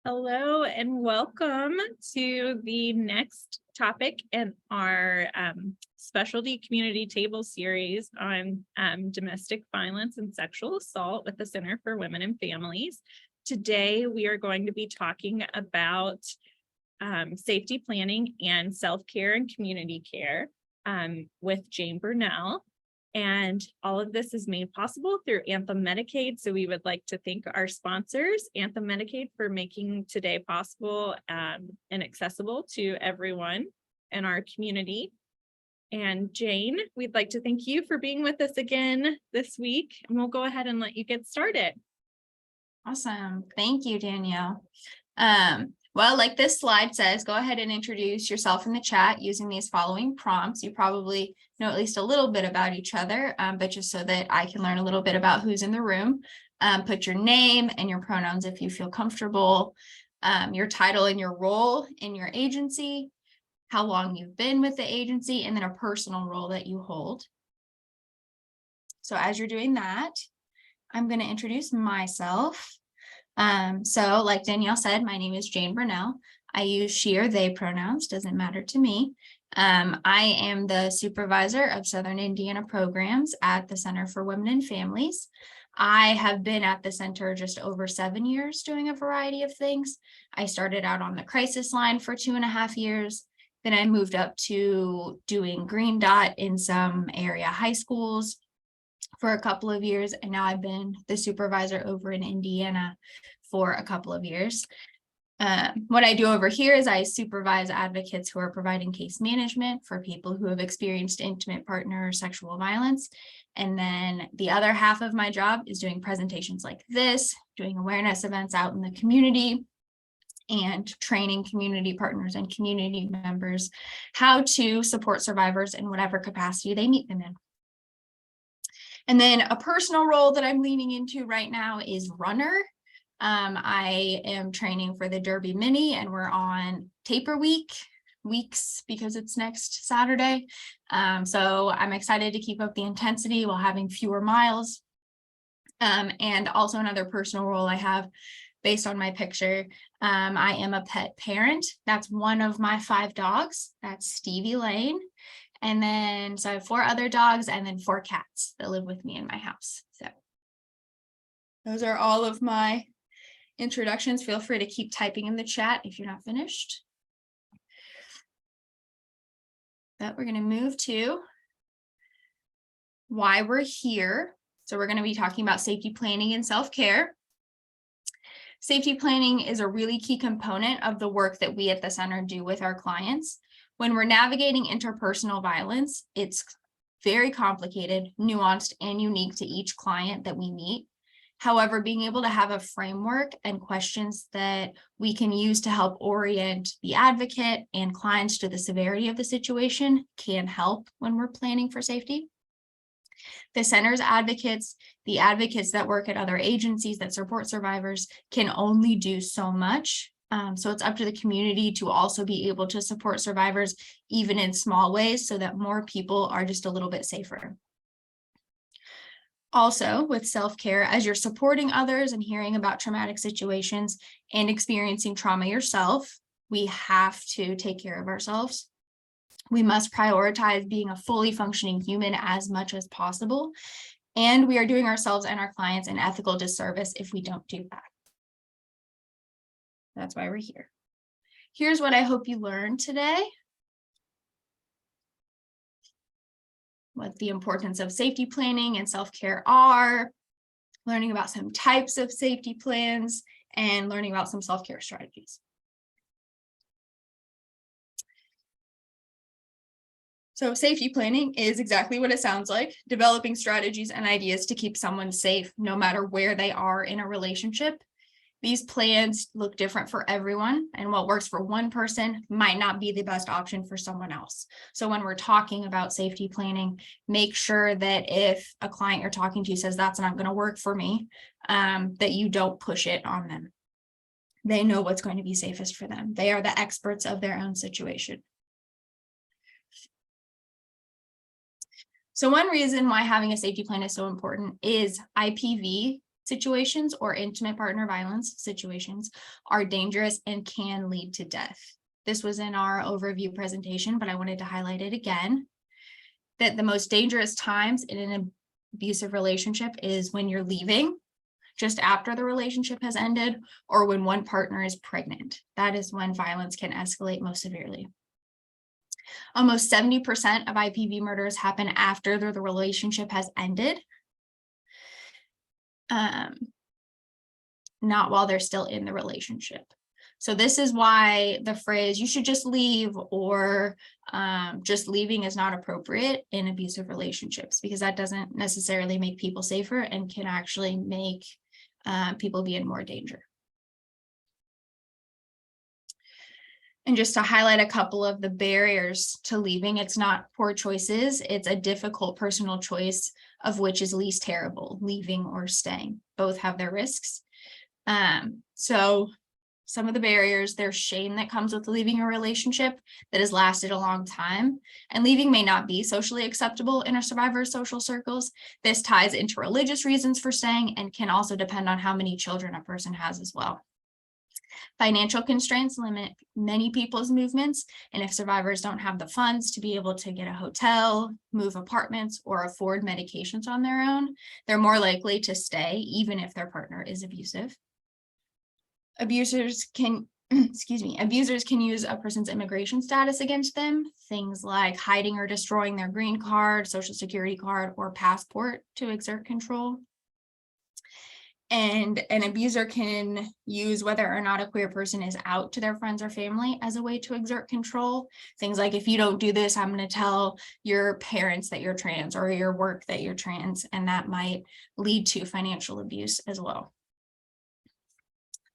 Hello and welcome to the next topic in our specialty community table series on domestic violence and sexual assault with the Center for Women and Families. Today, we are going to be talking about safety planning and self-care and community care with Jane Burnell. And all of this is made possible through Anthem Medicaid. So we would like to thank our sponsors, Anthem Medicaid, for making today possible and accessible to everyone in our community. And Jane, we'd like to thank you for being with us again this week, and we'll go ahead and let you get started. Awesome. Thank you, Danielle. Well, like this slide says, go ahead and introduce yourself in the chat using these following prompts. You probably know at least a little bit about each other, but just so that I can learn a little bit about who's in the room, put your name and your pronouns if you feel comfortable, your title and your role in your agency, how long you've been with the agency, and then a personal role that you hold. So as you're doing that, I'm going to introduce myself. So like Danielle said, my name is Jane Burnell. I use she or they pronouns, doesn't matter to me. I am the supervisor of Southern Indiana programs at the Center for Women and Families. I have been at the center just over 7 years doing a variety of things. I started out on the crisis line for 2.5 years. Then I moved up to doing Green Dot in some area high schools for a couple of years, and now I've been the supervisor over in Indiana for a couple of years. What I do over here is I supervise advocates who are providing case management for people who have experienced intimate partner or sexual violence. And then the other half of my job is doing presentations like this, doing awareness events out in the community, and training community partners and community members how to support survivors in whatever capacity they meet them in. And then a personal role that I'm leaning into right now is runner. I am training for the Derby Mini, and we're on taper weeks because it's next Saturday. So I'm excited to keep up the intensity while having fewer miles. And also another personal role I have based on my picture, I am a pet parent. That's one of my 5 dogs. That's Stevie Lane. And then, so I have 4 other dogs and then 4 cats that live with me in my house. So those are all of my introductions. Feel free to keep typing in the chat if you're not finished. But we're going to move to why we're here. So we're going to be talking about safety planning and self-care. Safety planning is a really key component of the work that we at the center do with our clients. When we're navigating interpersonal violence, it's very complicated, nuanced, and unique to each client that we meet. However, being able to have a framework and questions that we can use to help orient the advocate and clients to the severity of the situation can help when we're planning for safety. The center's advocates, the advocates that work at other agencies that support survivors, can only do so much. So it's up to the community to also be able to support survivors, even in small ways, so that more people are just a little bit safer. Also, with self-care, as you're supporting others and hearing about traumatic situations and experiencing trauma yourself, we have to take care of ourselves. We must prioritize being a fully functioning human as much as possible. And we are doing ourselves and our clients an ethical disservice if we don't do that. That's why we're here. Here's what I hope you learned today. What the importance of safety planning and self-care are, learning about some types of safety plans, and learning about some self-care strategies. So safety planning is exactly what it sounds like, developing strategies and ideas to keep someone safe no matter where they are in a relationship. These plans look different for everyone, and what works for one person might not be the best option for someone else. So when we're talking about safety planning, make sure that if a client you're talking to says that's not going to work for me, that you don't push it on them. They know what's going to be safest for them. They are the experts of their own situation. So one reason why having a safety plan is so important is IPV situations or intimate partner violence situations are dangerous and can lead to death. This was in our overview presentation, but I wanted to highlight it again, that the most dangerous times in an abusive relationship is when you're leaving, just after the relationship has ended, or when one partner is pregnant. That is when violence can escalate most severely. Almost 70% of IPV murders happen after the relationship has ended, not while they're still in the relationship. So this is why the phrase "you should just leave" or just leaving is not appropriate in abusive relationships, because that doesn't necessarily make people safer and can actually make people be in more danger. And just to highlight a couple of the barriers to leaving, it's not poor choices, it's a difficult personal choice of which is least terrible, leaving or staying. Both have their risks. So some of the barriers, there's shame that comes with leaving a relationship that has lasted a long time, and leaving may not be socially acceptable in a survivor's social circles. This ties into religious reasons for staying and can also depend on how many children a person has as well. Financial constraints limit many people's movements, and if survivors don't have the funds to be able to get a hotel, move apartments, or afford medications on their own, they're more likely to stay even if their partner is abusive. Abusers can use a person's immigration status against them, things like hiding or destroying their green card, social security card, or passport to exert control. And an abuser can use whether or not a queer person is out to their friends or family as a way to exert control. Things like, if you don't do this, I'm going to tell your parents that you're trans, or your work that you're trans, and that might lead to financial abuse as well.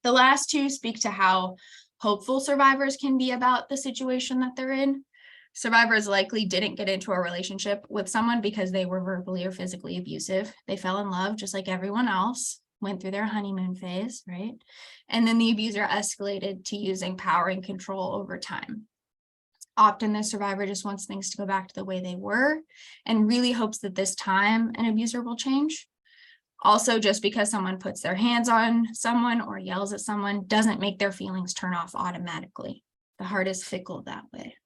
The last two speak to how hopeful survivors can be about the situation that they're in. Survivors likely didn't get into a relationship with someone because they were verbally or physically abusive. They fell in love just like everyone else, went through their honeymoon phase, right? And then the abuser escalated to using power and control over time. Often the survivor just wants things to go back to the way they were and really hopes that this time an abuser will change. Also, just because someone puts their hands on someone or yells at someone doesn't make their feelings turn off automatically. The heart is fickle that way.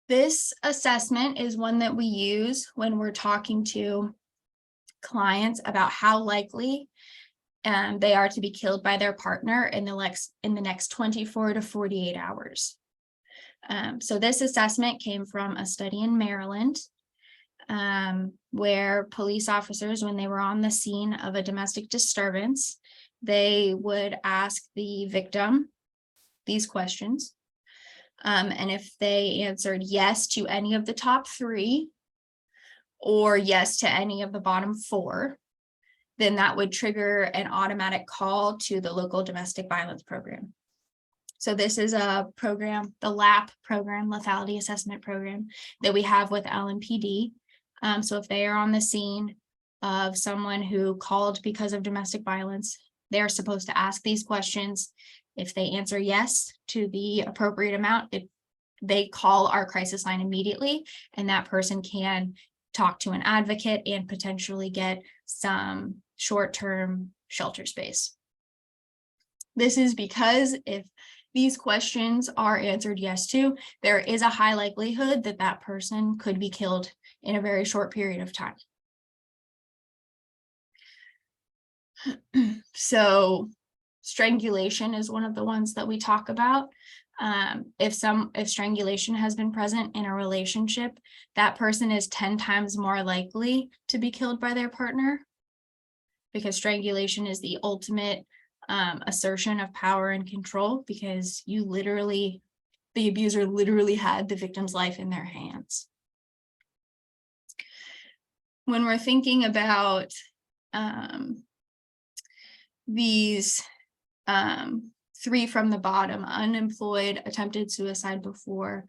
This assessment is one that we use when we're talking to clients about how likely they are to be killed by their partner in the next 24 to 48 hours. So this assessment came from a study in Maryland, where police officers, when they were on the scene of a domestic disturbance, they would ask the victim these questions. And if they answered yes to any of the top three, or yes to any of the bottom four, then that would trigger an automatic call to the local domestic violence program. So this is a program, the LAP program, lethality assessment program, that we have with LMPD. So if they are on the scene of someone who called because of domestic violence, they're supposed to ask these questions. If they answer yes to the appropriate amount, they call our crisis line immediately, and that person can talk to an advocate and potentially get some short-term shelter space. This is because if these questions are answered yes to, there is a high likelihood that that person could be killed in a very short period of time. So strangulation is one of the ones that we talk about. If strangulation has been present in a relationship, that person is 10 times more likely to be killed by their partner, because strangulation is the ultimate assertion of power and control, because the abuser literally had the victim's life in their hands. When we're thinking about these three from the bottom: unemployed, attempted suicide before,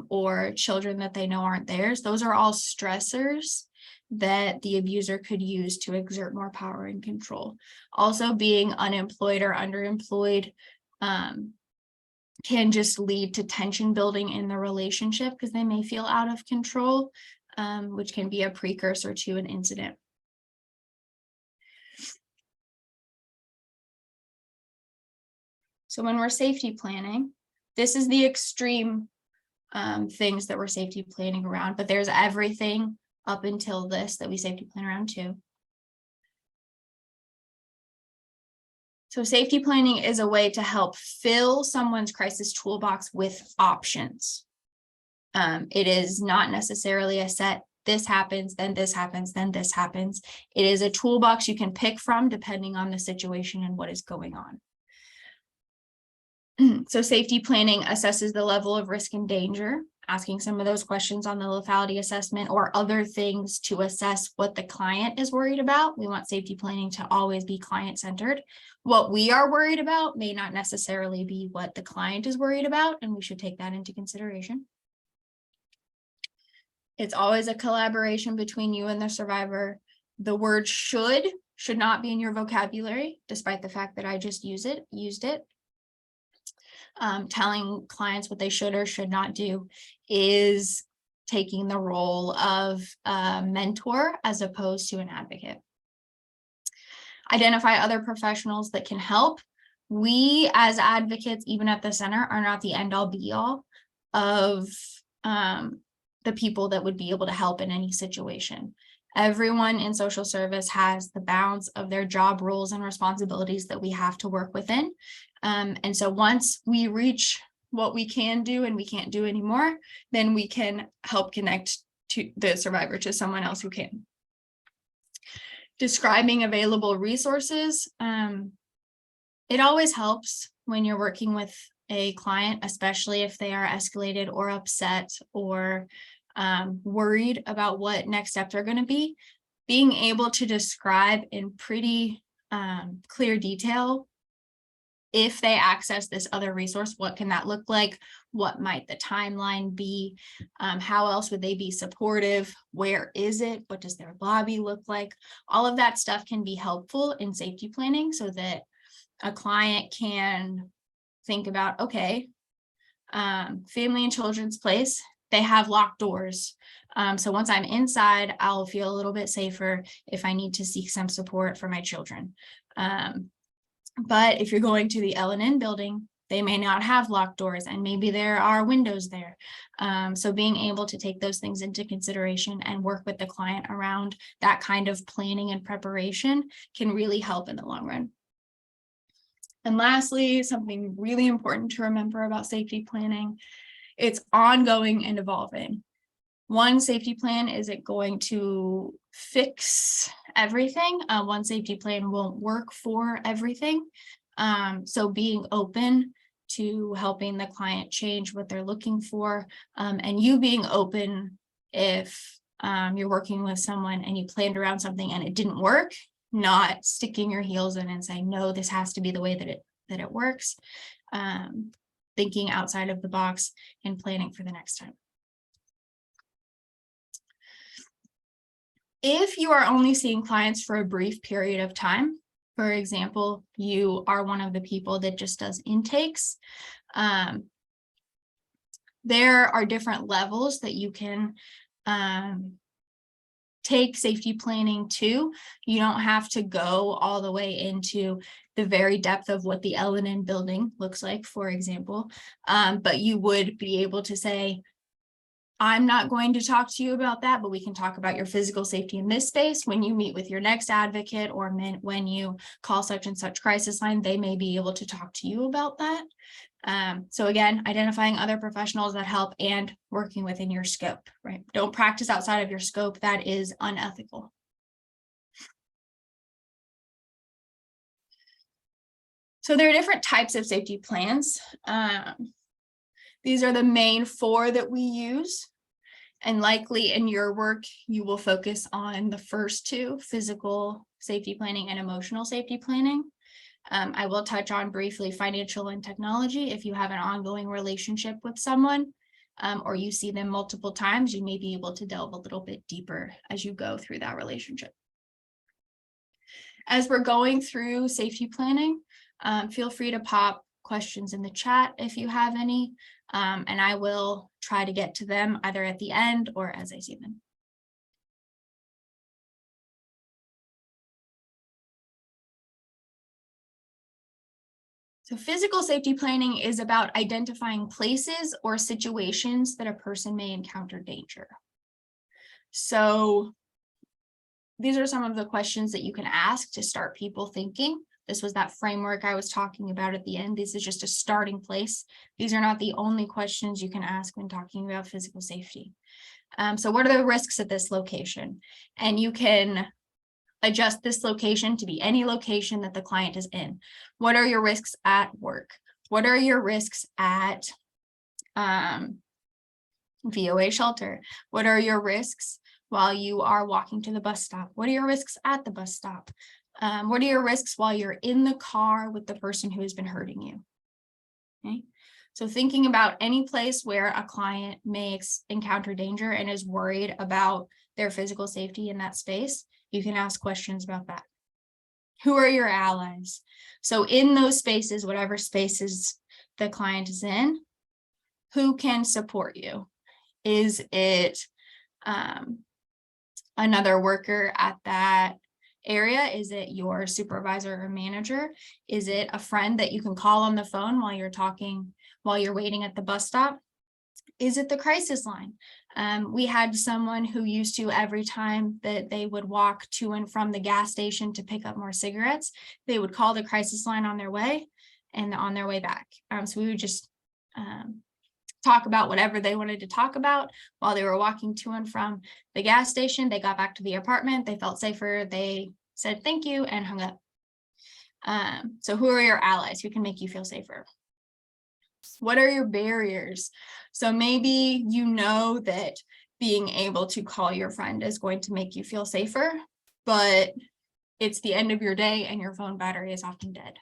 or children that they know aren't theirs, those are all stressors that the abuser could use to exert more power and control. Also, being unemployed or underemployed can just lead to tension building in the relationship because they may feel out of control, which can be a precursor to an incident. So when we're safety planning, this is the extreme things that we're safety planning around, but there's everything up until this that we safety plan around too. So safety planning is a way to help fill someone's crisis toolbox with options. It is not necessarily a set, this happens, then this happens, then this happens. It is a toolbox you can pick from depending on the situation and what is going on. So safety planning assesses the level of risk and danger, asking some of those questions on the lethality assessment or other things to assess what the client is worried about. We want safety planning to always be client-centered. What we are worried about may not necessarily be what the client is worried about, and we should take that into consideration. It's always a collaboration between you and the survivor. The word should not be in your vocabulary, despite the fact that I just used it. Telling clients what they should or should not do is taking the role of a mentor as opposed to an advocate. Identify other professionals that can help. We as advocates, even at the center, are not the end all be all of the people that would be able to help in any situation. Everyone in social service has the bounds of their job roles and responsibilities that we have to work within. And so once we reach what we can do and we can't do anymore, then we can help connect to the survivor to someone else who can. Describing available resources. It always helps when you're working with a client, especially if they are escalated or upset or worried about what next steps are going to be. Being able to describe in pretty clear detail, if they access this other resource, what can that look like? What might the timeline be? How else would they be supportive? Where is it? What does their lobby look like? All of that stuff can be helpful in safety planning so that a client can think about, okay, family and children's place, they have locked doors. So once I'm inside, I'll feel a little bit safer if I need to seek some support for my children. But if you're going to the L&N building, they may not have locked doors and maybe there are windows there. So being able to take those things into consideration and work with the client around that kind of planning and preparation can really help in the long run. And lastly, something really important to remember about safety planning, it's ongoing and evolving. One safety plan isn't going to fix everything. One safety plan won't work for everything. So being open to helping the client change what they're looking for, and you being open if you're working with someone and you planned around something and it didn't work, not sticking your heels in and saying, no, this has to be the way that it works. Thinking outside of the box and planning for the next time. If you are only seeing clients for a brief period of time, for example, you are one of the people that just does intakes, there are different levels that you can take safety planning to. You don't have to go all the way into the very depth of what the L&N building looks like, for example, but you would be able to say, I'm not going to talk to you about that, but we can talk about your physical safety in this space. When you meet with your next advocate or when you call such and such crisis line, they may be able to talk to you about that. So again, identifying other professionals that help and working within your scope, right? Don't practice outside of your scope. That is unethical. So there are different types of safety plans. These are the main 4 that we use. And likely in your work, you will focus on the first 2, physical safety planning and emotional safety planning. I will touch on briefly financial and technology. If you have an ongoing relationship with someone or you see them multiple times, you may be able to delve a little bit deeper as you go through that relationship. As we're going through safety planning, feel free to pop questions in the chat if you have any, and I will try to get to them either at the end or as I see them. So physical safety planning is about identifying places or situations that a person may encounter danger. So these are some of the questions that you can ask to start people thinking. This was that framework I was talking about at the end. This is just a starting place. These are not the only questions you can ask when talking about physical safety. So what are the risks at this location? And you can adjust this location to be any location that the client is in. What are your risks at work? What are your risks at VOA shelter? What are your risks while you are walking to the bus stop? What are your risks at the bus stop? What are your risks while you're in the car with the person who has been hurting you? Okay. So thinking about any place where a client may encounter danger and is worried about their physical safety in that space, you can ask questions about that. Who are your allies? So in those spaces, whatever spaces the client is in, who can support you? Is it another worker at that area? Is it your supervisor or manager? Is it a friend that you can call on the phone while you're waiting at the bus stop? Is it the crisis line? We had someone who used to, every time that they would walk to and from the gas station to pick up more cigarettes, they would call the crisis line on their way and on their way back. So we would just talk about whatever they wanted to talk about while they were walking to and from the gas station. They got back to the apartment, they felt safer, they said thank you and hung up. So who are your allies? Who can make you feel safer? What are your barriers? So maybe you know that being able to call your friend is going to make you feel safer, but it's the end of your day and your phone battery is often dead.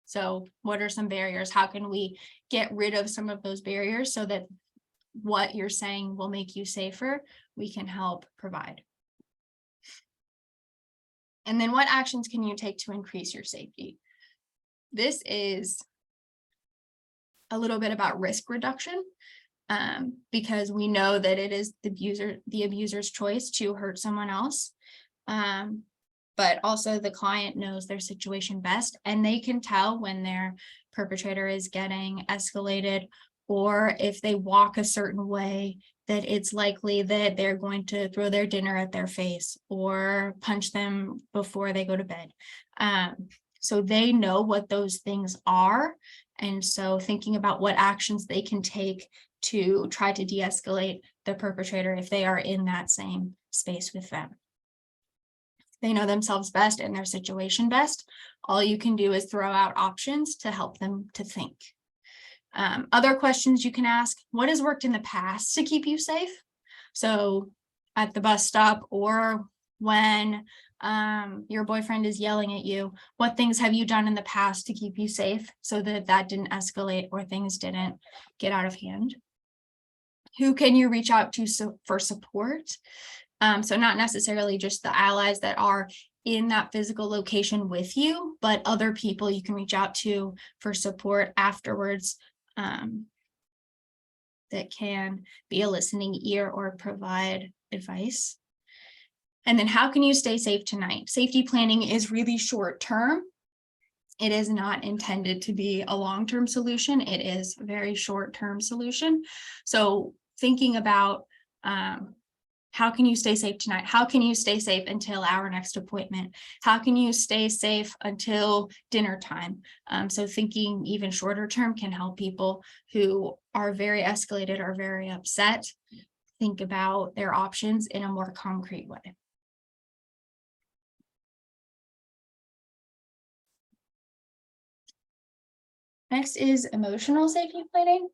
So what are some barriers? How can we get rid of some of those barriers so that what you're saying will make you safer? We can help provide. And then what actions can you take to increase your safety? This is a little bit about risk reduction, because we know that it is the abuser's choice to hurt someone else. But also the client knows their situation best, and they can tell when their perpetrator is getting escalated, or if they walk a certain way, that it's likely that they're going to throw their dinner at their face or punch them before they go to bed. So they know what those things are. And so thinking about what actions they can take to try to de-escalate the perpetrator if they are in that same space with them. They know themselves best and their situation best. All you can do is throw out options to help them to think. Other questions you can ask: what has worked in the past to keep you safe? So at the bus stop, or when your boyfriend is yelling at you, what things have you done in the past to keep you safe so that that didn't escalate or things didn't get out of hand? Who can you reach out to for support? So not necessarily just the allies that are in that physical location with you, but other people you can reach out to for support afterwards, that can be a listening ear or provide advice. And then how can you stay safe tonight? Safety planning is really short term. It is not intended to be a long-term solution. It is a very short-term solution. So thinking about how can you stay safe tonight? How can you stay safe until our next appointment? How can you stay safe until dinner time? So thinking even shorter term can help people who are very escalated or very upset think about their options in a more concrete way. Next is emotional safety planning.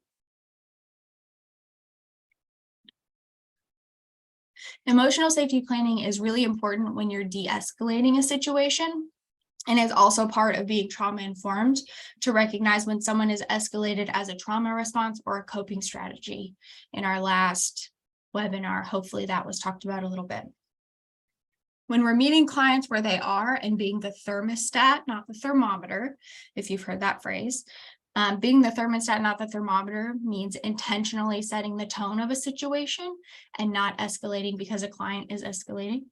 Emotional safety planning is really important when you're de-escalating a situation, and is also part of being trauma informed to recognize when someone is escalated as a trauma response or a coping strategy. In our last webinar, hopefully that was talked about a little bit. When we're meeting clients where they are and being the thermostat, not the thermometer, if you've heard that phrase, being the thermostat, not the thermometer, means intentionally setting the tone of a situation and not escalating because a client is escalating.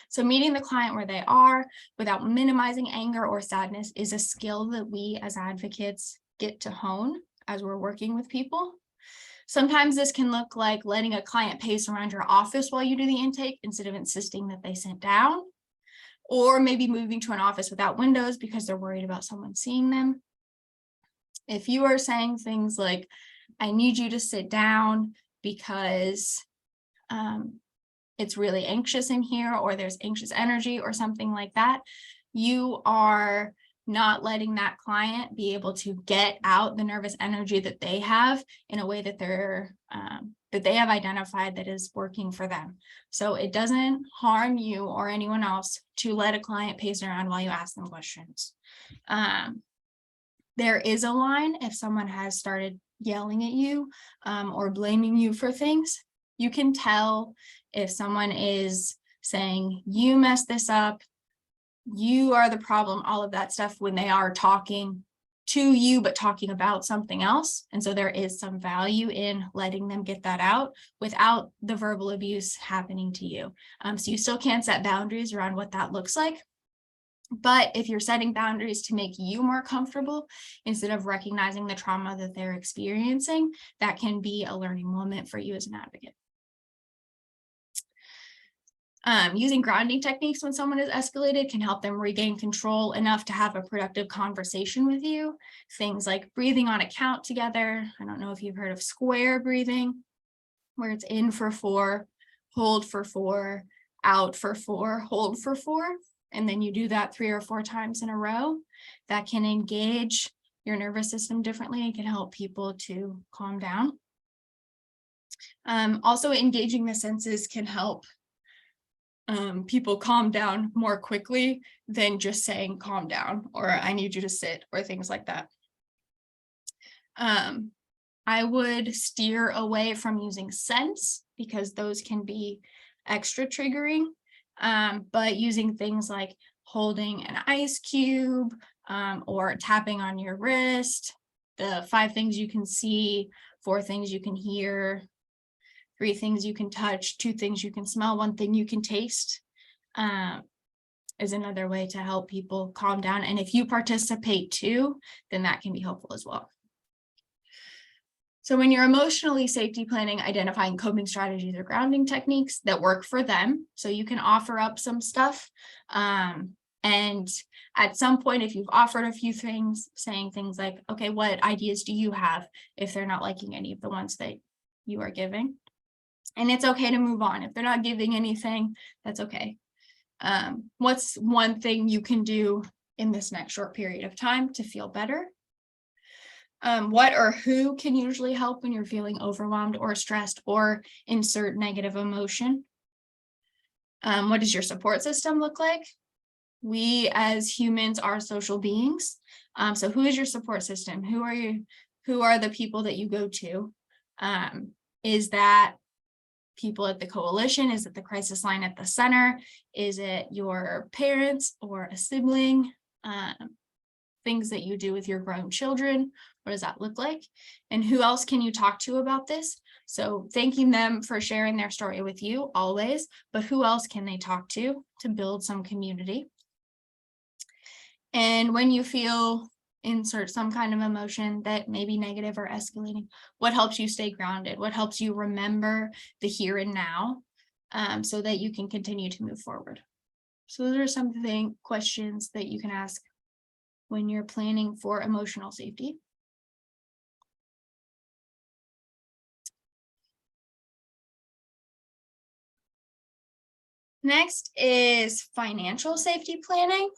So meeting the client where they are without minimizing anger or sadness is a skill that we as advocates get to hone as we're working with people. Sometimes this can look like letting a client pace around your office while you do the intake instead of insisting that they sit down, or maybe moving to an office without windows because they're worried about someone seeing them. If you are saying things like, I need you to sit down because it's really anxious in here, or there's anxious energy or something like that, you are not letting that client be able to get out the nervous energy that they have in a way that that they have identified that is working for them. So it doesn't harm you or anyone else to let a client pace around while you ask them questions. There is a line if someone has started yelling at you or blaming you for things. You can tell if someone is saying, you messed this up, you are the problem, all of that stuff, when they are talking to you, but talking about something else. And so there is some value in letting them get that out without the verbal abuse happening to you. So you still can set boundaries around what that looks like. But if you're setting boundaries to make you more comfortable, instead of recognizing the trauma that they're experiencing, that can be a learning moment for you as an advocate. Using grounding techniques when someone is escalated can help them regain control enough to have a productive conversation with you. Things like breathing on a count together. I don't know if you've heard of square breathing, where it's in for 4, hold for 4, out for 4, hold for 4. And then you do that 3 or 4 times in a row. That can engage your nervous system differently and can help people to calm down. Also, engaging the senses can help people calm down more quickly than just saying calm down or I need you to sit or things like that. I would steer away from using scents because those can be extra triggering, but using things like holding an ice cube or tapping on your wrist, the 5 things you can see, 4 things you can hear, 3 things you can touch, 2 things you can smell, 1 thing you can taste is another way to help people calm down. And if you participate too, then that can be helpful as well. So when you're emotionally safety planning, identifying coping strategies or grounding techniques that work for them, so you can offer up some stuff. And at some point, if you've offered a few things, saying things like, okay, what ideas do you have if they're not liking any of the ones that you are giving? And it's okay to move on. If they're not giving anything, that's okay. What's one thing you can do in this next short period of time to feel better? What or who can usually help when you're feeling overwhelmed or stressed or insert negative emotion? What does your support system look like? We as humans are social beings. So who is your support system? Who are the people that you go to? Is that people at the coalition? Is it the crisis line at the center? Is it your parents or a sibling? Things that you do with your grown children, what does that look like? And who else can you talk to about this? So thanking them for sharing their story with you always, but who else can they talk to build some community? And when you feel insert some kind of emotion that may be negative or escalating, what helps you stay grounded? What helps you remember the here and now so that you can continue to move forward? So those are some questions that you can ask when you're planning for emotional safety. Next is financial safety planning.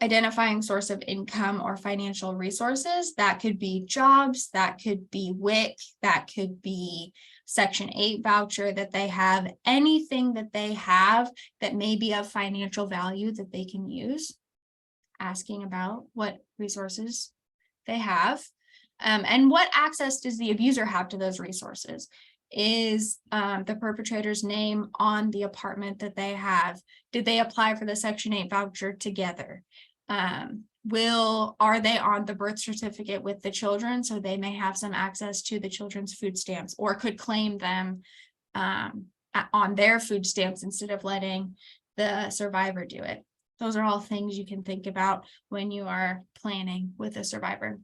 Identifying source of income or financial resources. That could be jobs, that could be WIC, that could be Section 8 voucher that they have, anything that they have that may be of financial value that they can use. Asking about what resources they have and what access does the abuser have to those resources. Is the perpetrator's name on the apartment that they have? Did they apply for the Section 8 voucher together? Are they on the birth certificate with the children, so they may have some access to the children's food stamps, or could claim them on their food stamps instead of letting the survivor do it. Those are all things you can think about when you are planning with a survivor.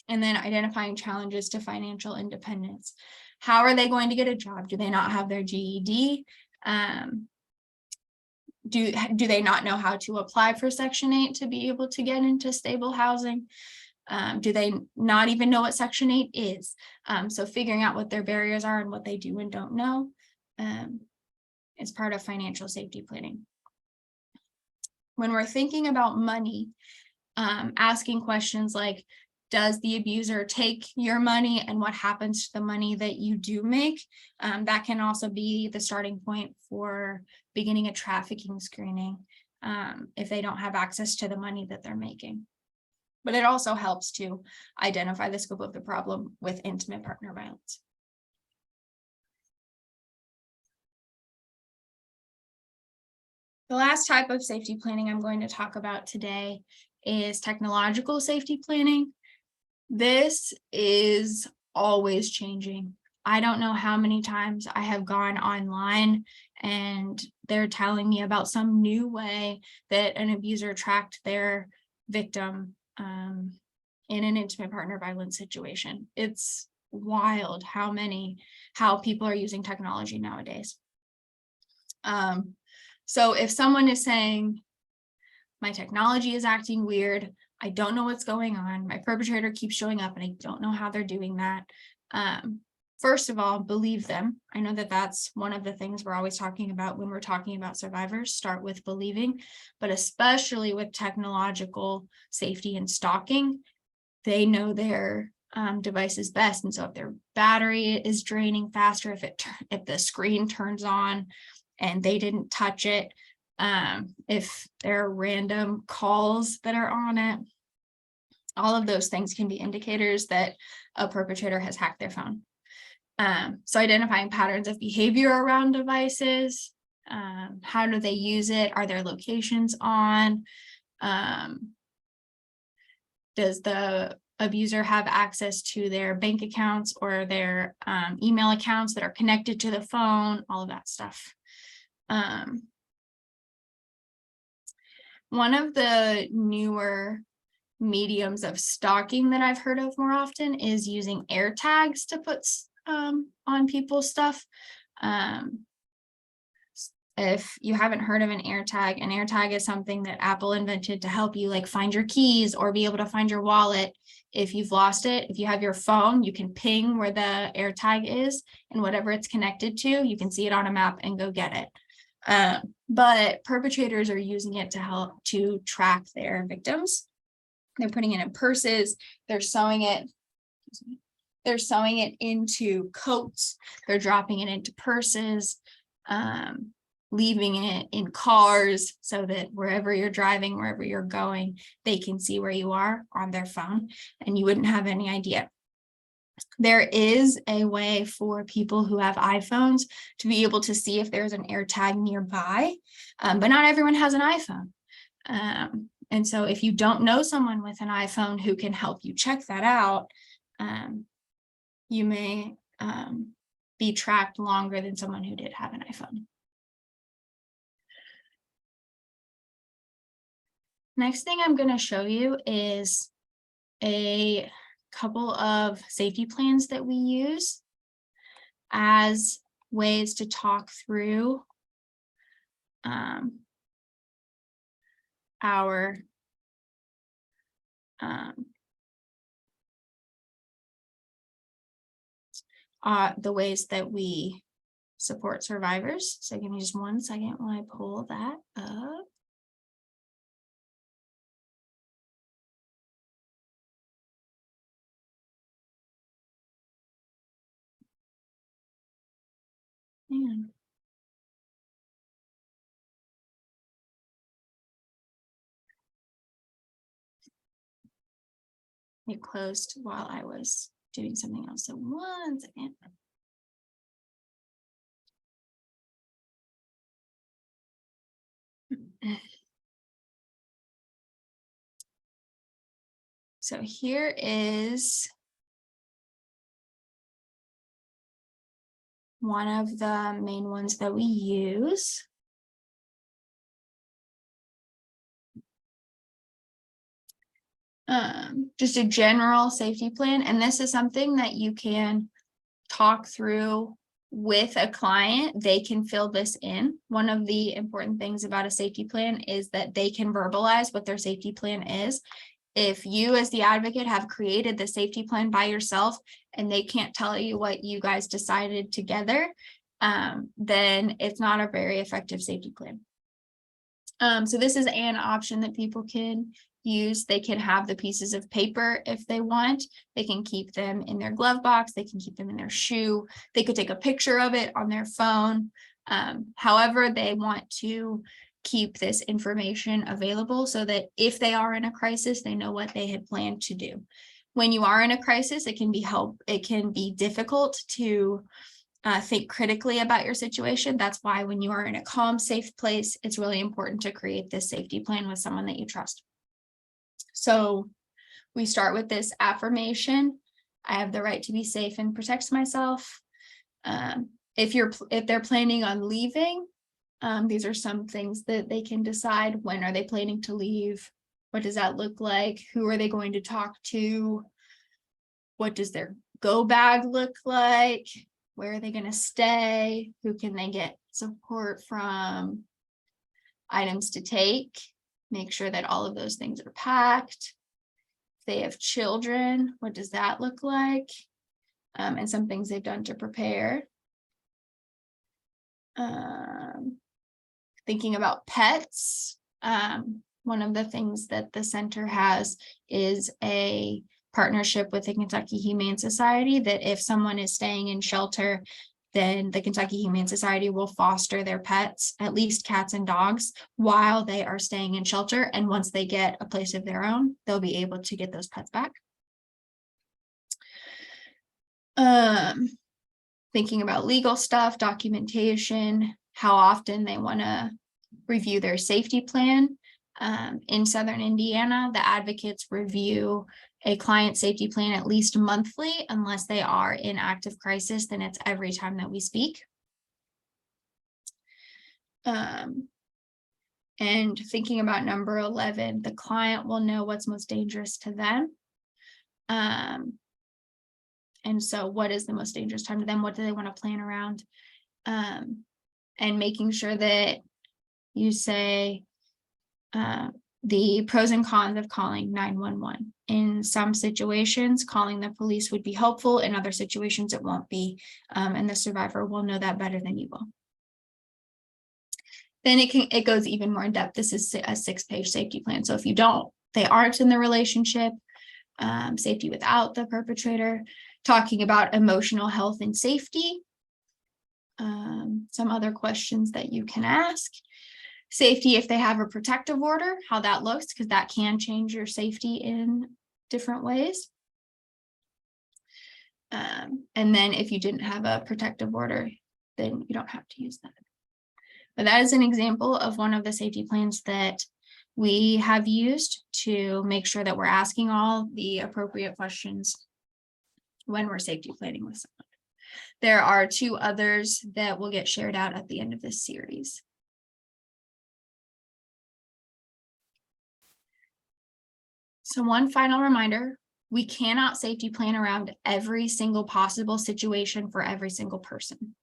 And then identifying challenges to financial independence. How are they going to get a job? Do they not have their GED? Do they not know how to apply for Section 8 to be able to get into stable housing? Do they not even know what Section 8 is? So figuring out what their barriers are and what they do and don't know is part of financial safety planning. When we're thinking about money, asking questions like, does the abuser take your money, and what happens to the money that you do make? That can also be the starting point for beginning a trafficking screening if they don't have access to the money that they're making. But it also helps to identify the scope of the problem with intimate partner violence. The last type of safety planning I'm going to talk about today is technological safety planning. This is always changing. I don't know how many times I have gone online and they're telling me about some new way that an abuser tracked their victim in an intimate partner violence situation. It's wild how people are using technology nowadays. So if someone is saying, my technology is acting weird, I don't know what's going on, my perpetrator keeps showing up and I don't know how they're doing that. First of all, believe them. I know that that's one of the things we're always talking about when we're talking about survivors. Start with believing, but especially with technological safety and stalking, they know their devices best. And so if their battery is draining faster, if the screen turns on and they didn't touch it, if there are random calls that are on it, all of those things can be indicators that a perpetrator has hacked their phone. So identifying patterns of behavior around devices, how do they use it? Are their locations on? Does the abuser have access to their bank accounts or their email accounts that are connected to the phone? All of that stuff. One of the newer mediums of stalking that I've heard of more often is using AirTags to put on people's stuff. If you haven't heard of an AirTag is something that Apple invented to help you like find your keys or be able to find your wallet. If you've lost it, if you have your phone, you can ping where the AirTag is, and whatever it's connected to, you can see it on a map and go get it. But perpetrators are using it to help to track their victims. They're putting it in purses, they're sewing it into coats, they're dropping it into purses, leaving it in cars so that wherever you're driving, wherever you're going, they can see where you are on their phone and you wouldn't have any idea. There is a way for people who have iPhones to be able to see if there's an AirTag nearby, but not everyone has an iPhone. And so if you don't know someone with an iPhone who can help you check that out, you may be tracked longer than someone who did have an iPhone. Next thing I'm going to show you is a couple of safety plans that we use as ways to talk through the ways that we support survivors. So give me just 1 second while I pull that up. Man. It closed while I was doing something else. So 1 second. So here is one of the main ones that we use. Just a general safety plan, and this is something that you can talk through with a client. They can fill this in. One of the important things about a safety plan is that they can verbalize what their safety plan is. If you as the advocate have created the safety plan by yourself and they can't tell you what you guys decided together, then it's not a very effective safety plan. So this is an option that people can use. They can have the pieces of paper if they want. They can keep them in their glove box. They can keep them in their shoe. They could take a picture of it on their phone. However they want to keep this information available so that if they are in a crisis, they know what they had planned to do. When you are in a crisis, it can be difficult to think critically about your situation. That's why when you are in a calm, safe place, it's really important to create this safety plan with someone that you trust. So we start with this affirmation. I have the right to be safe and protect myself. If they're planning on leaving, these are some things that they can decide. When are they planning to leave? What does that look like? Who are they going to talk to? What does their go bag look like? Where are they going to stay? Who can they get support from? Items to take. Make sure that all of those things are packed. If they have children, what does that look like? And some things they've done to prepare. Thinking about pets. One of the things that the center has is a partnership with the Kentucky Humane Society, that if someone is staying in shelter, then the Kentucky Humane Society will foster their pets, at least cats and dogs, while they are staying in shelter. And once they get a place of their own, they'll be able to get those pets back. Thinking about legal stuff, documentation, how often they want to review their safety plan. In Southern Indiana, the advocates review a client safety plan at least monthly. Unless they are in active crisis, then it's every time that we speak. And thinking about number 11, the client will know what's most dangerous to them. And so what is the most dangerous time to them? What do they want to plan around? And making sure that you say the pros and cons of calling 911. In some situations, calling the police would be helpful. In other situations, it won't be. And the survivor will know that better than you will. Then it goes even more in depth. This is a 6-page safety plan. So if they aren't in the relationship, safety without the perpetrator, talking about emotional health and safety, some other questions that you can ask. Safety if they have a protective order, how that looks, because that can change your safety in different ways. And then if you didn't have a protective order, then you don't have to use that. But that is an example of one of the safety plans that we have used to make sure that we're asking all the appropriate questions when we're safety planning with someone. There are 2 others that will get shared out at the end of this series. So one final reminder, we cannot safety plan around every single possible situation for every single person.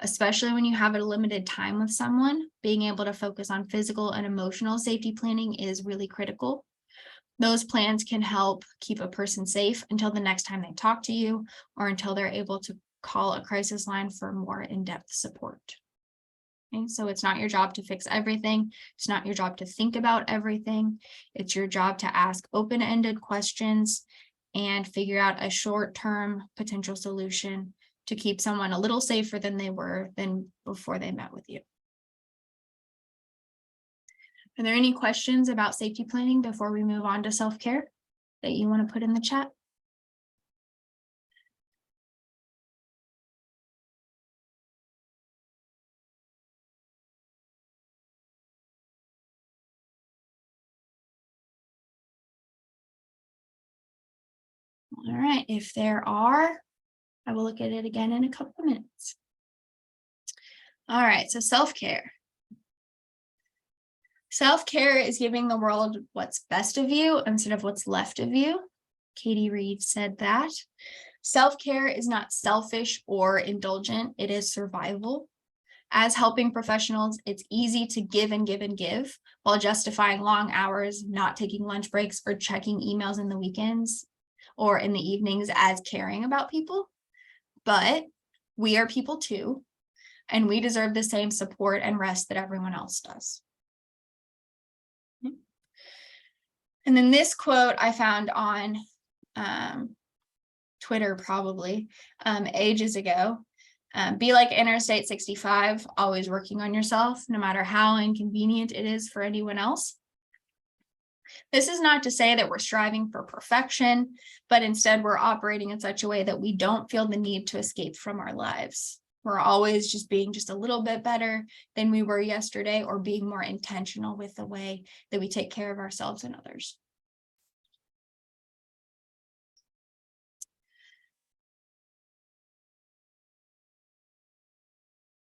Especially when you have a limited time with someone, being able to focus on physical and emotional safety planning is really critical. Those plans can help keep a person safe until the next time they talk to you or until they're able to call a crisis line for more in-depth support. Okay, so it's not your job to fix everything. It's not your job to think about everything. It's your job to ask open-ended questions and figure out a short-term potential solution to keep someone a little safer than they were before they met with you. Are there any questions about safety planning before we move on to self-care that you want to put in the chat? All right, if there are, I will look at it again in a couple of minutes. All right, so self-care. Self-care is giving the world what's best of you instead of what's left of you. Katie Reed said that. Self-care is not selfish or indulgent, it is survival. As helping professionals, it's easy to give and give and give while justifying long hours, not taking lunch breaks, or checking emails in the weekends or in the evenings as caring about people. But we are people too, and we deserve the same support and rest that everyone else does. And then this quote I found on Twitter probably ages ago. Be like Interstate 65, always working on yourself, no matter how inconvenient it is for anyone else. This is not to say that we're striving for perfection, but instead we're operating in such a way that we don't feel the need to escape from our lives. We're always just being just a little bit better than we were yesterday, or being more intentional with the way that we take care of ourselves and others.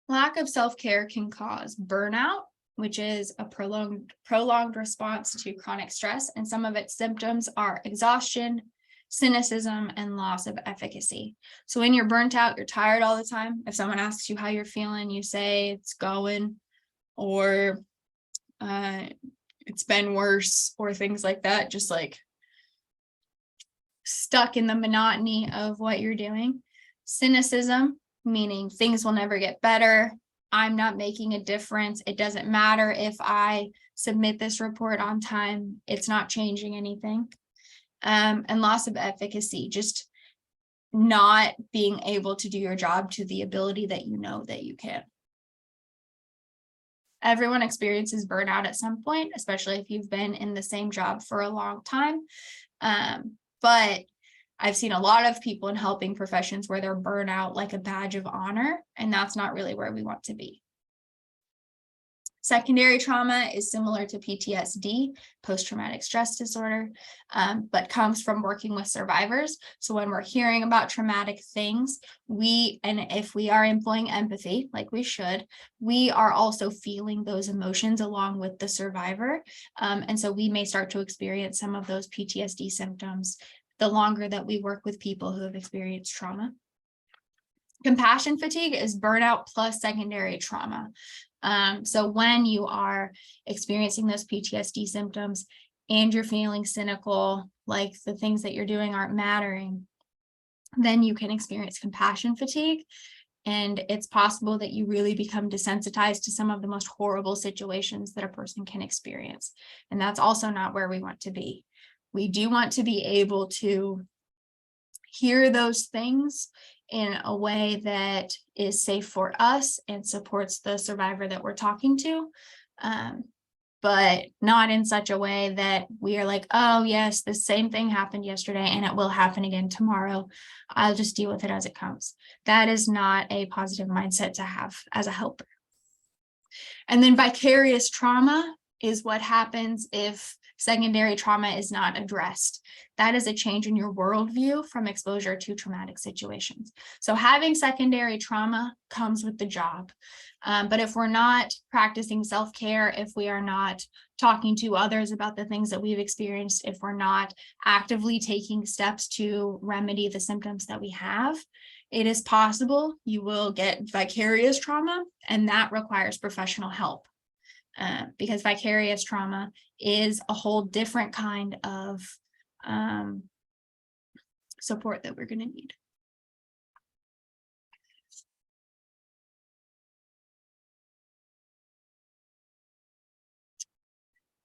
Lack of self-care can cause burnout, which is a prolonged response to chronic stress, and some of its symptoms are exhaustion, cynicism, and loss of efficacy. So when you're burnt out, you're tired all the time. If someone asks you how you're feeling, you say it's going, or it's been worse, or things like that, just like stuck in the monotony of what you're doing. Cynicism, meaning things will never get better. I'm not making a difference. It doesn't matter if I submit this report on time. It's not changing anything. And loss of efficacy, just not being able to do your job to the ability that you know that you can. Everyone experiences burnout at some point, especially if you've been in the same job for a long time. But I've seen a lot of people in helping professions where they're burnout like a badge of honor, and that's not really where we want to be. Secondary trauma is similar to PTSD, post-traumatic stress disorder, but comes from working with survivors. So when we're hearing about traumatic things, and if we are employing empathy, like we should, we are also feeling those emotions along with the survivor. And so we may start to experience some of those PTSD symptoms the longer that we work with people who have experienced trauma. Compassion fatigue is burnout plus secondary trauma. So when you are experiencing those PTSD symptoms and you're feeling cynical, like the things that you're doing aren't mattering, then you can experience compassion fatigue. And it's possible that you really become desensitized to some of the most horrible situations that a person can experience. And that's also not where we want to be. We do want to be able to hear those things in a way that is safe for us and supports the survivor that we're talking to, but not in such a way that we are like, oh yes, the same thing happened yesterday and it will happen again tomorrow. I'll just deal with it as it comes. That is not a positive mindset to have as a helper. And then vicarious trauma is what happens if secondary trauma is not addressed. That is a change in your worldview from exposure to traumatic situations. So having secondary trauma comes with the job. But if we're not practicing self-care, if we are not talking to others about the things that we've experienced, if we're not actively taking steps to remedy the symptoms that we have, it is possible you will get vicarious trauma, and that requires professional help. Because vicarious trauma is a whole different kind of support that we're going to need.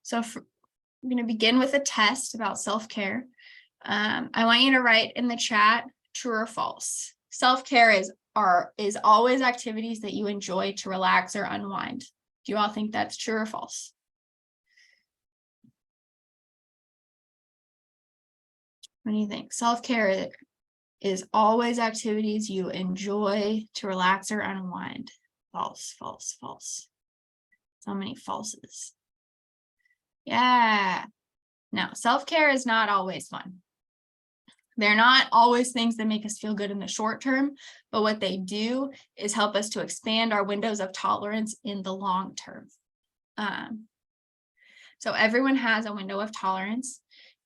So I'm going to begin with a test about self-care. I want you to write in the chat, true or false. Self-care is always activities that you enjoy to relax or unwind. Do you all think that's true or false? What do you think? Self-care is always activities you enjoy to relax or unwind. False, false, false. So many falses. Yeah. No, self-care is not always fun. They're not always things that make us feel good in the short term, but what they do is help us to expand our windows of tolerance in the long term. So everyone has a window of tolerance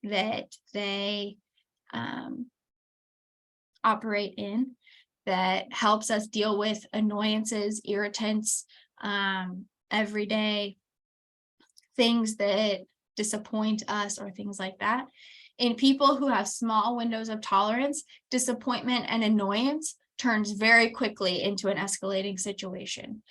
that they operate in that helps us deal with annoyances, irritants, everyday things that disappoint us or things like that. In people who have small windows of tolerance, disappointment and annoyance turns very quickly into an escalating situation.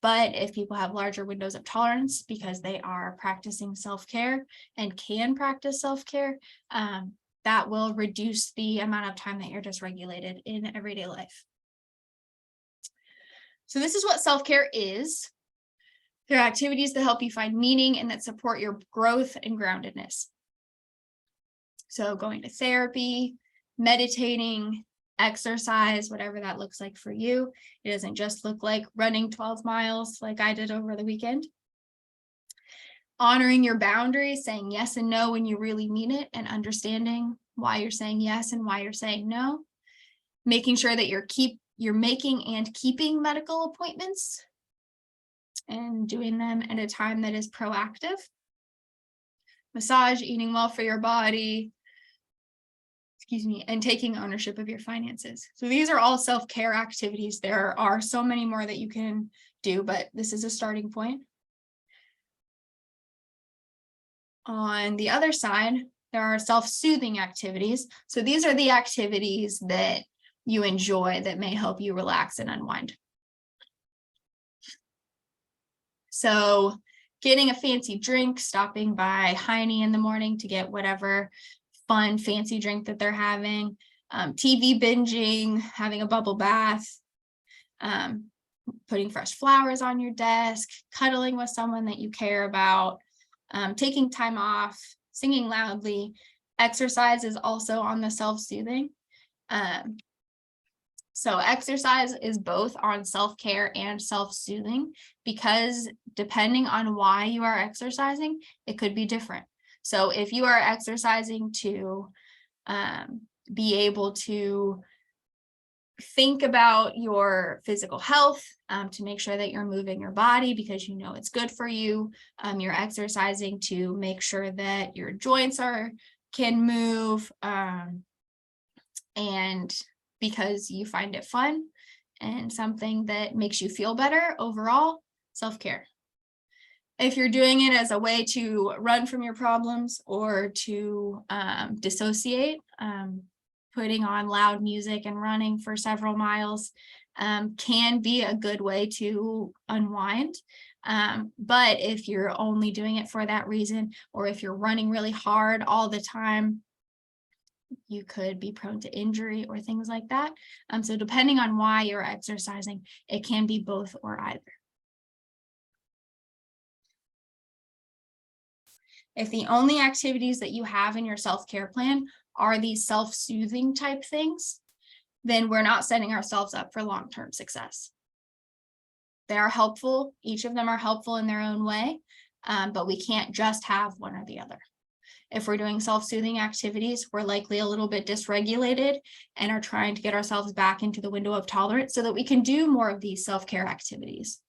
But if people have larger windows of tolerance because they are practicing self-care and can practice self-care, that will reduce the amount of time that you're dysregulated in everyday life. So this is what self-care is. There are activities that help you find meaning and that support your growth and groundedness. So going to therapy, meditating, exercise, whatever that looks like for you. It doesn't just look like running 12 miles like I did over the weekend. Honoring your boundaries, saying yes and no when you really mean it, and understanding why you're saying yes and why you're saying no. Making sure that you're making and keeping medical appointments and doing them at a time that is proactive. Massage, eating well for your body, and taking ownership of your finances. So these are all self-care activities. There are so many more that you can do, but this is a starting point. On the other side, there are self-soothing activities. So these are the activities that you enjoy that may help you relax and unwind. So getting a fancy drink, stopping by Heine in the morning to get whatever fun fancy drink that they're having, TV binging, having a bubble bath, putting fresh flowers on your desk, cuddling with someone that you care about, taking time off, singing loudly. Exercise is also on the self-soothing. So exercise is both on self-care and self-soothing, because depending on why you are exercising, it could be different. So if you are exercising to be able to think about your physical health, to make sure that you're moving your body because you know it's good for you, you're exercising to make sure that your joints can move, and because you find it fun and something that makes you feel better overall, self-care. If you're doing it as a way to run from your problems or to dissociate, putting on loud music and running for several miles can be a good way to unwind. But if you're only doing it for that reason, or if you're running really hard all the time, you could be prone to injury or things like that. So depending on why you're exercising, it can be both or either. If the only activities that you have in your self-care plan are these self-soothing type things, then we're not setting ourselves up for long-term success. They are helpful. Each of them are helpful in their own way, but we can't just have one or the other. If we're doing self-soothing activities, we're likely a little bit dysregulated and are trying to get ourselves back into the window of tolerance so that we can do more of these self-care activities.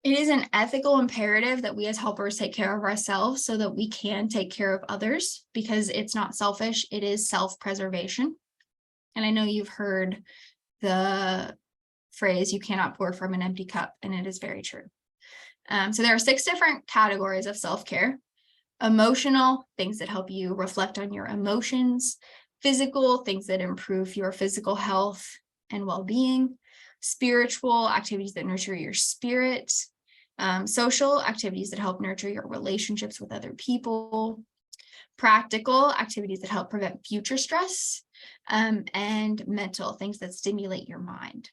It is an ethical imperative that we as helpers take care of ourselves so that we can take care of others, because it's not selfish, it is self-preservation. And I know you've heard the phrase, you cannot pour from an empty cup, and it is very true. So there are 6 different categories of self-care. Emotional, things that help you reflect on your emotions. Physical, things that improve your physical health and well-being. Spiritual, activities that nurture your spirit. Social, activities that help nurture your relationships with other people. Practical, activities that help prevent future stress. And mental, things that stimulate your mind.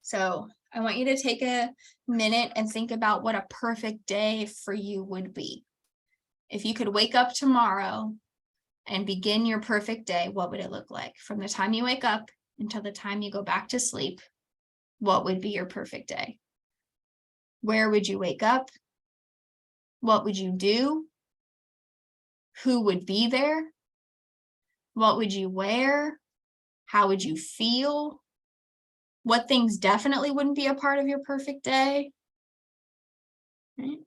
So I want you to take a minute and think about what a perfect day for you would be. If you could wake up tomorrow and begin your perfect day, what would it look like? From the time you wake up until the time you go back to sleep, what would be your perfect day? Where would you wake up? What would you do? Who would be there? What would you wear? How would you feel? What things definitely wouldn't be a part of your perfect day? Right?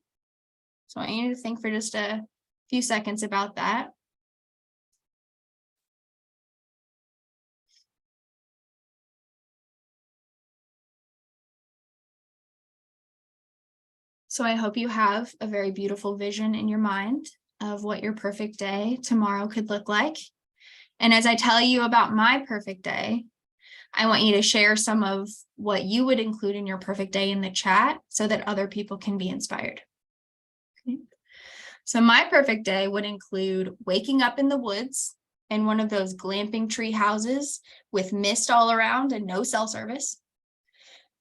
So I want you to think for just a few seconds about that. So I hope you have a very beautiful vision in your mind of what your perfect day tomorrow could look like. And as I tell you about my perfect day, I want you to share some of what you would include in your perfect day in the chat so that other people can be inspired. Okay. So my perfect day would include waking up in the woods in one of those glamping tree houses with mist all around and no cell service.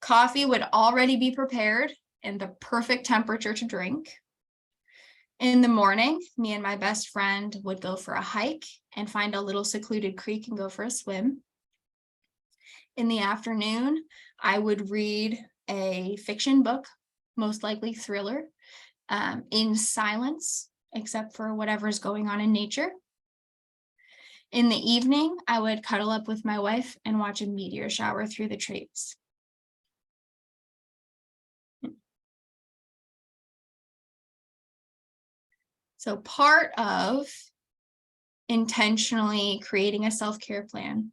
Coffee would already be prepared and the perfect temperature to drink. In the morning, me and my best friend would go for a hike and find a little secluded creek and go for a swim. In the afternoon, I would read a fiction book, most likely thriller, in silence, except for whatever's going on in nature. In the evening, I would cuddle up with my wife and watch a meteor shower through the trees. So part of intentionally creating a self-care plan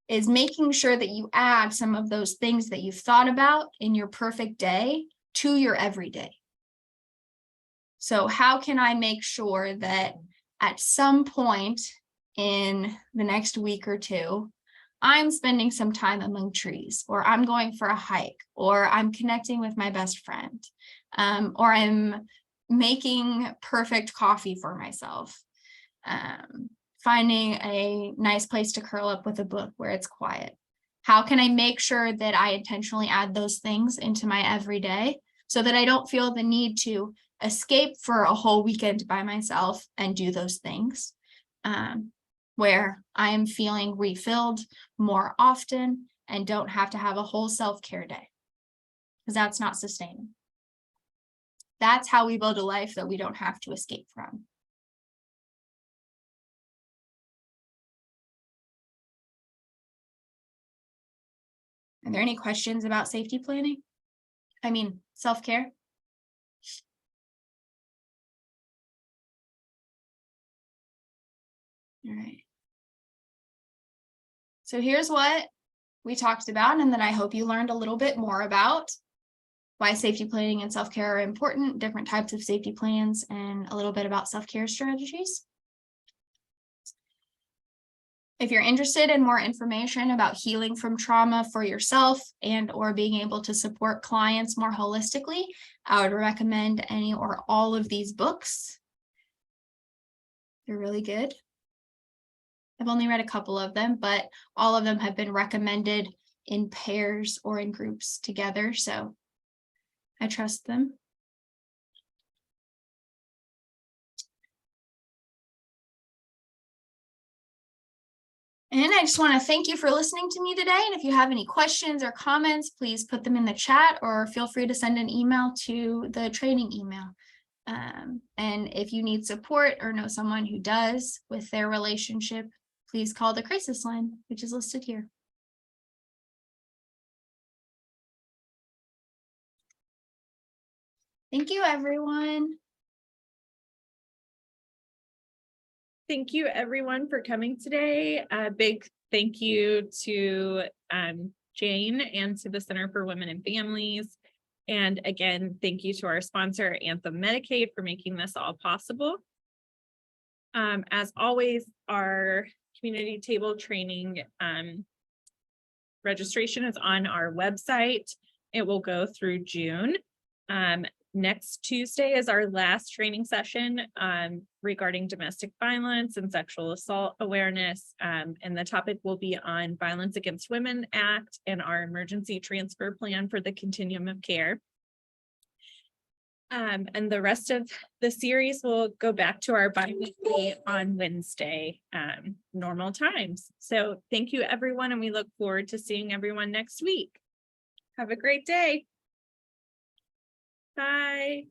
is making sure that you add some of those things that you've thought about in your perfect day to your everyday. So how can I make sure that at some point in the next week or two, I'm spending some time among trees, or I'm going for a hike, or I'm connecting with my best friend, or I'm making perfect coffee for myself, finding a nice place to curl up with a book where it's quiet. How can I make sure that I intentionally add those things into my everyday so that I don't feel the need to escape for a whole weekend by myself and do those things, where I am feeling refilled more often and don't have to have a whole self-care day, because that's not sustainable. That's how we build a life that we don't have to escape from. Are there any questions about safety planning? I mean, self-care? All right. So here's what we talked about, and then I hope you learned a little bit more about why safety planning and self-care are important, different types of safety plans, and a little bit about self-care strategies. If you're interested in more information about healing from trauma for yourself and or being able to support clients more holistically, I would recommend any or all of these books. They're really good. I've only read a couple of them, but all of them have been recommended in pairs or in groups together, so I trust them. And I just want to thank you for listening to me today. And if you have any questions or comments, please put them in the chat or feel free to send an email to the training email. And if you need support or know someone who does with their relationship, please call the crisis line, which is listed here. Thank you, everyone. Thank you, everyone, for coming today. A big thank you to Jane and to the Center for Women and Families. And again, thank you to our sponsor, Anthem Medicaid, for making this all possible. As always, our community table training registration is on our website. It will go through June. Next Tuesday is our last training session regarding domestic violence and sexual assault awareness. And the topic will be on Violence Against Women Act and our emergency transfer plan for the continuum of care. And the rest of the series will go back to our bi-weekly on Wednesday, normal times. So thank you, everyone, and we look forward to seeing everyone next week. Have a great day. Bye.